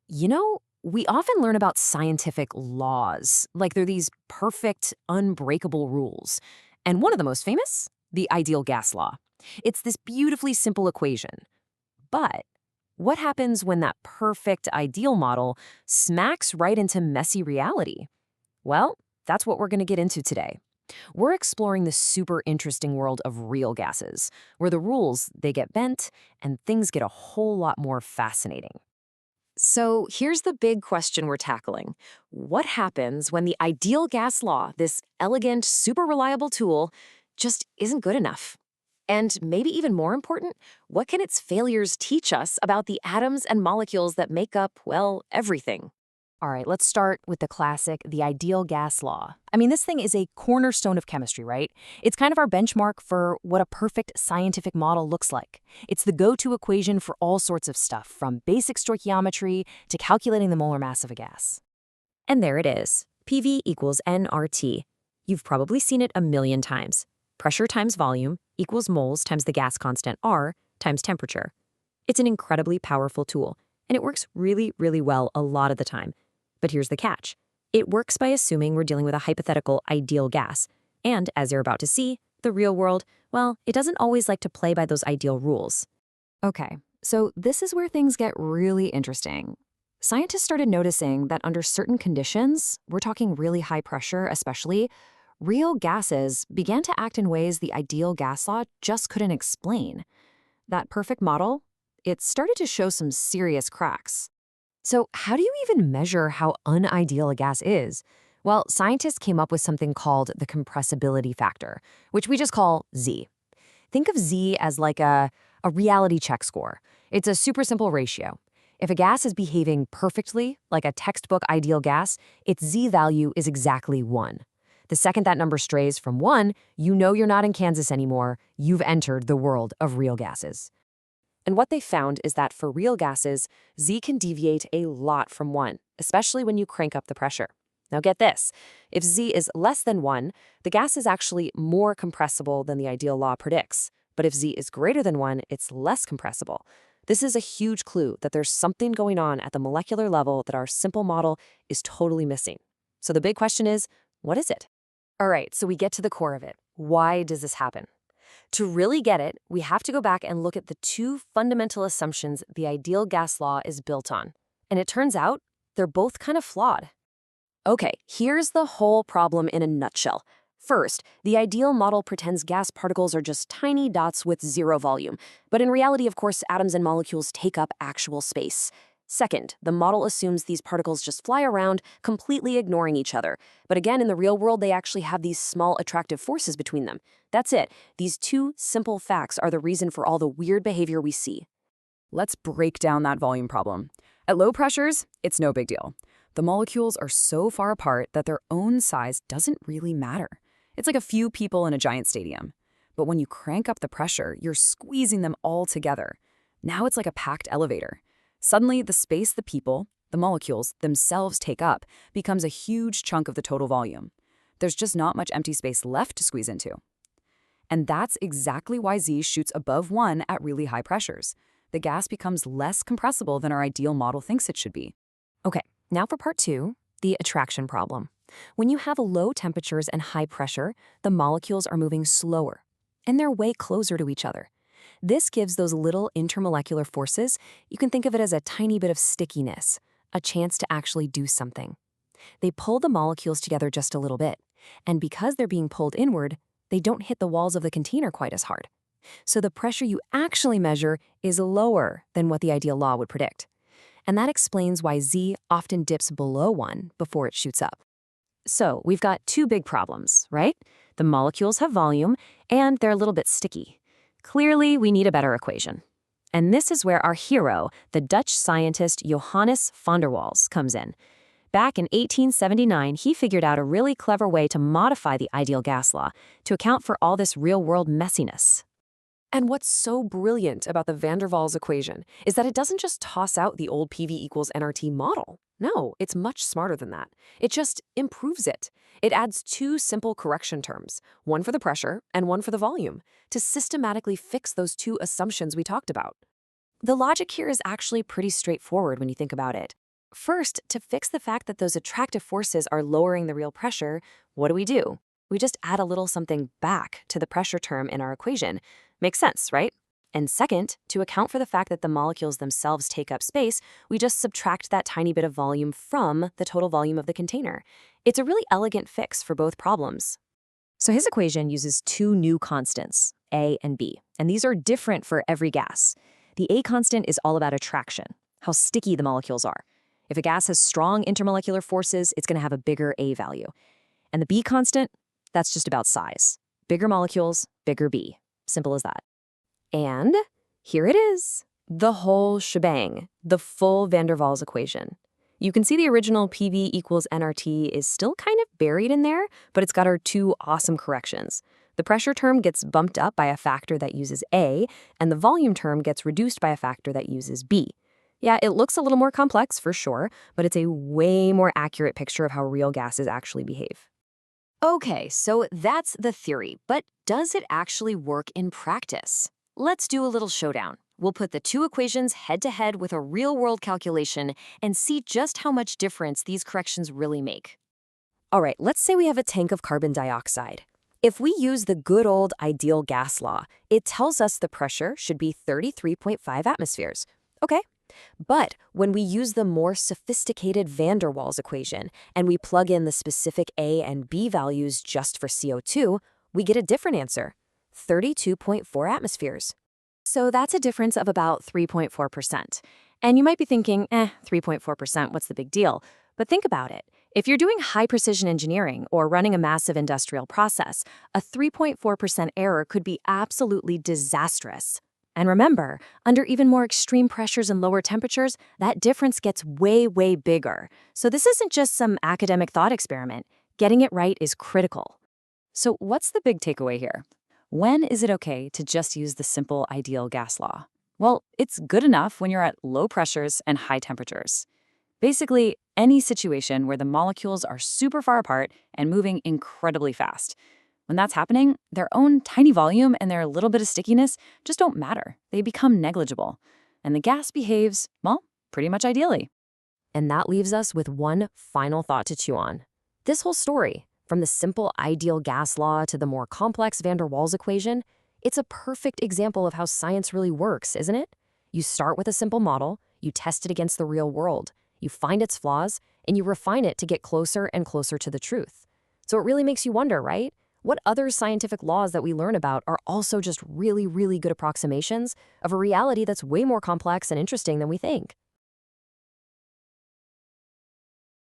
We often learn about scientific laws, like they're these perfect, unbreakable rules. And one of the most famous? The ideal gas law. It's this beautifully simple equation. But what happens when that perfect ideal model smacks right into messy reality? Well, that's what we're going to get into today. We're exploring the super interesting world of real gases, where the rules, they get bent and things get a whole lot more fascinating. So here's the big question we're tackling. What happens when the ideal gas law, this elegant, super reliable tool, just isn't good enough? And maybe even more important, what can its failures teach us about the atoms and molecules that make up, well, everything? All right, let's start with the classic, the ideal gas law. I mean, this thing is a cornerstone of chemistry, right? It's kind of our benchmark for what a perfect scientific model looks like. It's the go-to equation for all sorts of stuff, from basic stoichiometry to calculating the molar mass of a gas. And there it is, PV equals nRT. You've probably seen it a million times. Pressure times volume equals moles times the gas constant R times temperature. It's an incredibly powerful tool, and it works really, really well a lot of the time. But here's the catch. It works by assuming we're dealing with a hypothetical ideal gas. And as you're about to see, the real world, well, it doesn't always like to play by those ideal rules. Okay, so this is where things get really interesting. Scientists started noticing that under certain conditions, we're talking really high pressure especially, real gases began to act in ways the ideal gas law just couldn't explain. That perfect model, it started to show some serious cracks. So how do you even measure how unideal a gas is? Well, scientists came up with something called the compressibility factor, which we just call Z. Think of Z as like a reality check score. It's a super simple ratio. If a gas is behaving perfectly, like a textbook ideal gas, its Z value is exactly 1. The second that number strays from 1, you know you're not in Kansas anymore. You've entered the world of real gases. And what they found is that for real gases, Z can deviate a lot from 1, especially when you crank up the pressure. Now get this, if Z is less than 1, the gas is actually more compressible than the ideal law predicts. But if Z is greater than 1, it's less compressible. This is a huge clue that there's something going on at the molecular level that our simple model is totally missing. So the big question is, what is it? All right, so we get to the core of it. Why does this happen? To really get it, we have to go back and look at the two fundamental assumptions the ideal gas law is built on. And it turns out they're both kind of flawed. Okay, here's the whole problem in a nutshell. First, the ideal model pretends gas particles are just tiny dots with zero volume. But in reality, of course, atoms and molecules take up actual space. Second, the model assumes these particles just fly around, completely ignoring each other. But again, in the real world, they actually have these small attractive forces between them. That's it. These two simple facts are the reason for all the weird behavior we see. Let's break down that volume problem. At low pressures, it's no big deal. The molecules are so far apart that their own size doesn't really matter. It's like a few people in a giant stadium. But when you crank up the pressure, you're squeezing them all together. Now it's like a packed elevator. Suddenly, the space the people, the molecules, themselves take up becomes a huge chunk of the total volume. There's just not much empty space left to squeeze into. And that's exactly why Z shoots above 1 at really high pressures. The gas becomes less compressible than our ideal model thinks it should be. Okay, now for part 2, the attraction problem. When you have low temperatures and high pressure, the molecules are moving slower, and they're way closer to each other. This gives those little intermolecular forces, you can think of it as a tiny bit of stickiness, a chance to actually do something. They pull the molecules together just a little bit, and because they're being pulled inward, they don't hit the walls of the container quite as hard. So the pressure you actually measure is lower than what the ideal law would predict. And that explains why Z often dips below 1 before it shoots up. So we've got two big problems, right? The molecules have volume, and they're a little bit sticky. Clearly, we need a better equation. And this is where our hero, the Dutch scientist Johannes van der Waals, comes in. Back in 1879, he figured out a really clever way to modify the ideal gas law to account for all this real-world messiness. And what's so brilliant about the van der Waals equation is that it doesn't just toss out the old PV equals nRT model. No, it's much smarter than that. It just improves it. It adds two simple correction terms, one for the pressure and one for the volume, to systematically fix those two assumptions we talked about. The logic here is actually pretty straightforward when you think about it. first, to fix the fact that those attractive forces are lowering the real pressure, what do? We just add a little something back to the pressure term in our equation. Makes sense, right? And second, to account for the fact that the molecules themselves take up space, we just subtract that tiny bit of volume from the total volume of the container. It's a really elegant fix for both problems. So his equation uses two new constants, A and B, and these are different for every gas. The A constant is all about attraction, how sticky the molecules are. If a gas has strong intermolecular forces, it's going to have a bigger A value. And the B constant, that's just about size. Bigger molecules, bigger B. Simple as that. And here it is, the whole shebang, the full van der Waals equation. You can see the original PV equals nRT is still kind of buried in there, but it's got our two awesome corrections. The pressure term gets bumped up by a factor that uses A, and the volume term gets reduced by a factor that uses B. Yeah, it looks a little more complex for sure, but it's a way more accurate picture of how real gases actually behave. Okay, so that's the theory, but does it actually work in practice? Let's do a little showdown. We'll put the two equations head-to-head with a real-world calculation and see just how much difference these corrections really make. All right, let's say we have a tank of carbon dioxide. If we use the good old ideal gas law, it tells us the pressure should be 33.5 atmospheres. Okay. But when we use the more sophisticated van der Waals equation and we plug in the specific A and B values just for CO2, we get a different answer, 32.4 atmospheres. So that's a difference of about 3.4%. And you might be thinking, 3.4%, what's the big deal? But think about it. If you're doing high-precision engineering or running a massive industrial process, a 3.4% error could be absolutely disastrous. And remember, under even more extreme pressures and lower temperatures, that difference gets way, way bigger. So this isn't just some academic thought experiment. Getting it right is critical. So what's the big takeaway here? When is it okay to just use the simple ideal gas law? Well, it's good enough when you're at low pressures and high temperatures. Basically, any situation where the molecules are super far apart and moving incredibly fast. When that's happening, their own tiny volume and their little bit of stickiness just don't matter. They become negligible. And the gas behaves, well, pretty much ideally. And that leaves us with one final thought to chew on. This whole story, from the simple ideal gas law to the more complex van der Waals equation, it's a perfect example of how science really works, isn't it? You start with a simple model, you test it against the real world, you find its flaws, and you refine it to get closer and closer to the truth. So it really makes you wonder, right? What other scientific laws that we learn about are also just really, really good approximations of a reality that's way more complex and interesting than we think?